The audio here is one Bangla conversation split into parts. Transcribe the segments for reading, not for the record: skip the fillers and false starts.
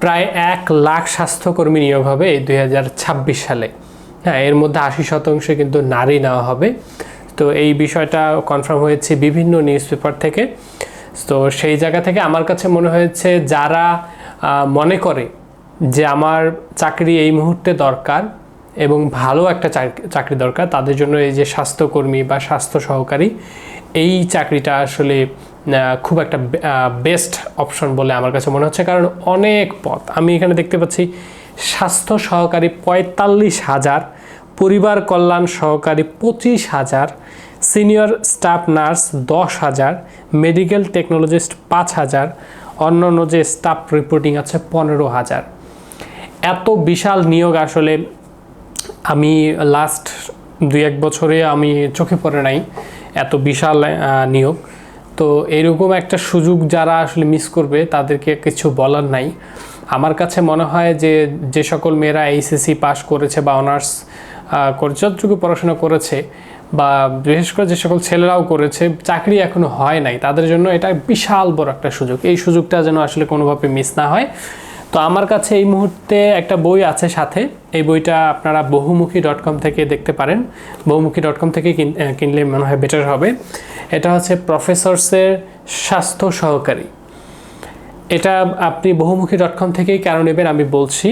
প্রায় 1,00,000 স্বাস্থ্যকর্মী নিয়োগ হবে এই 2026 সালে। হ্যাঁ, এর মধ্যে 80% কিন্তু নারী নেওয়া হবে। তো এই বিষয়টা কনফার্ম হয়েছে বিভিন্ন নিউজ পেপার থেকে। তো সেই জায়গা থেকে আমার কাছে মনে হয়েছে যারা মনে করে যে আমার চাকরি এই মুহূর্তে দরকার এবং ভালো একটা চাকরি দরকার, তাদের জন্য এই যে স্বাস্থ্যকর্মী বা স্বাস্থ্য সহকারী এই চাকরিটা আসলে খুব একটা বেস্ট অপশন বলে আমার কাছে মনে হচ্ছে। কারণ অনেক পদ আমি এখানে দেখতে পাচ্ছি, স্বাস্থ্য সহকারী 45,000, পরিবার কল্যাণ সহকারী 25,000, senior staff nurse 10,000, medical technologist 5,000, অন্যান্য যে স্টাফ রিপোর্টিং আছে 15,000। এত বিশাল নিয়োগ আসলে আমি লাস্ট 2-1 বছরে আমি চোখে পড়ে নাই এত বিশাল নিয়োগ। তো এরকম একটা সুযোগ যারা আসলে মিস করবে তাদেরকে কিছু বলার নাই। আমার কাছে মনে হয় যে সকল মেয়েরা এইচএসসি পাস করেছে বা অনার্স করে যতটুকু পড়াশোনা করেছে, বা বিশেষ করে যে সকল ছেলেরাও করেছে, চাকরি এখনো হয় নাই, তাদের জন্য এটা বিশাল বড় একটা সুযোগ। এই সুযোগটা যেন আসলে কোনোভাবে মিস না হয়। তো আমার কাছে এই মুহূর্তে একটা বই আছে সাথে, এই বইটা আপনারা বহুমুখী.com থেকে দেখতে পারেন। বহুমুখী.com থেকে কিনলে মনে হয় বেটার হবে। এটা হচ্ছে প্রফেসরসের স্বাস্থ্য সহকারী। এটা আপনি বহুমুখী.com থেকেই কেন নেবেন আমি বলছি,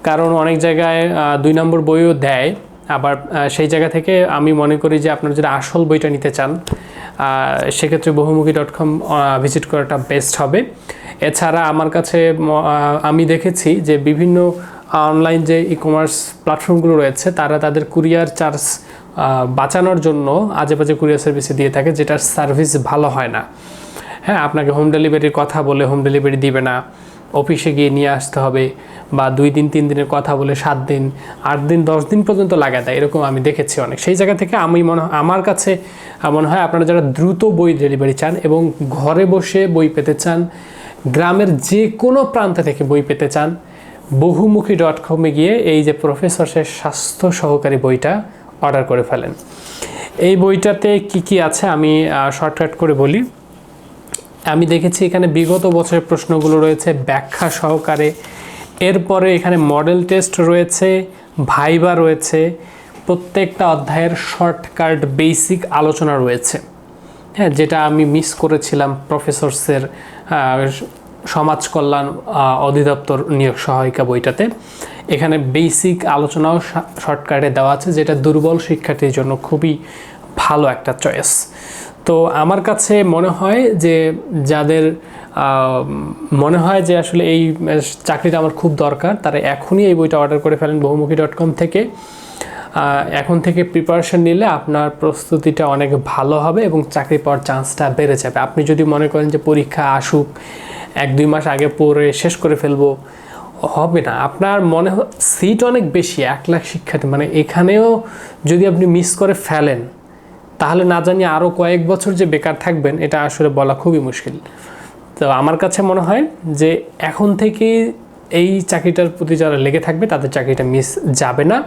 কারণ অনেক জায়গায় 2 নম্বর বইও দেয়। আবার সেই জায়গা থেকে আমি মনে করি যে আপনারা যদি আসল বইটা নিতে চান সেক্ষেত্রে বহুমুখী.com ভিজিট করাটা বেস্ট হবে। এছাড়া আমার কাছে আমি দেখেছি যে বিভিন্ন অনলাইন যে ই-কমার্স প্ল্যাটফর্মগুলো রয়েছে তারা তাদের কুরিয়ার চার্জ বাঁচানোর জন্য আজেবাজে কুরিয়ার সার্ভিসে দিয়ে থাকে, যেটার সার্ভিস ভালো হয় না। হ্যাঁ, আপনাকে হোম ডেলিভারির কথা বলে হোম ডেলিভারি দিবে না, অফিসে গিয়ে নিয়ে আসতে হবে, বা 2 দিন 3 দিনের কথা বলে 7 দিন 8 দিন 10 দিন পর্যন্ত লাগা দেয়, এরকম আমি দেখেছি অনেক। সেই জায়গা থেকে আমার কাছে মনে হয় আপনারা যারা দ্রুত বই ডেলিভারি চান এবং ঘরে বসে বই পেতে চান, গ্রামের যে কোনো প্রান্ত থেকে বই পেতে চান, বহুমুখী.com-এ গিয়ে এই যে প্রফেসরের স্বাস্থ্য সহকারী বইটা অর্ডার করে ফেলেন। এই বইটাতে কি আছে আমি শর্টকাট করে বলি। আমি দেখেছি এখানে বিগত বছরের প্রশ্নগুলো রয়েছে ব্যাখ্যা সহকারে, এরপরে এখানে মডেল টেস্ট রয়েছে, ভাইবা রয়েছে, প্রত্যেকটা অধ্যায়ের শর্টকাট বেসিক আলোচনা রয়েছে। হ্যাঁ, যেটা আমি মিস করেছিলাম প্রফেসরসের সমাজ কল্যাণ অধিদপ্তর নিয়োগ সহায়িকা বইটাতে। এখানে বেসিক আলোচনাও শর্টকাটে দেওয়া আছে, যেটা দুর্বল শিক্ষার্থীর জন্য খুবই ভালো একটা চয়েস। তো আমার কাছে মনে হয় যে যাদের মনে হয় যে আসলে এই চাকরিটা আমার খুব দরকার, তারা এখনই এই বইটা অর্ডার করে ফেলেন বহুমুখী.com থেকে। এখন থেকে প্রিপারেশন নিলে আপনার প্রস্তুতিটা অনেক ভালো হবে এবং চাকরি পাওয়ার চান্সটা বেড়ে যাবে। আপনি যদি মনে করেন যে পরীক্ষা আসুক 1-2 মাস আগে পড়ে শেষ করে ফেলবো, হবে না। আপনার মনে সিট অনেক বেশি, 1,00,000 শিক্ষার্থী, মানে এখানেও যদি আপনি মিস করে ফেলেন তাহলে না জানি আরও কয়েক বছর যে বেকার থাকবেন, এটা আসলে বলা খুবই মুশকিল। তো আমার কাছে মনে হয় যে এখন থেকে এই চাকরিটার প্রতি যারা লেগে থাকবে তাদের চাকরিটা মিস যাবে না।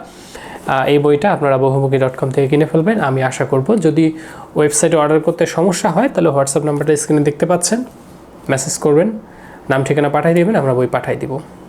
এই বইটা আপনারা বহুমুখী.com থেকে কিনে ফেলবেন আমি আশা করব। যদি ওয়েবসাইটে অর্ডার করতে সমস্যা হয় তাহলে হোয়াটসঅ্যাপ নাম্বারটা স্ক্রিনে দেখতে পাচ্ছেন, মেসেজ করবেন, নাম ঠিকানা পাঠিয়ে দেবেন, আমরা বই পাঠিয়ে দিব।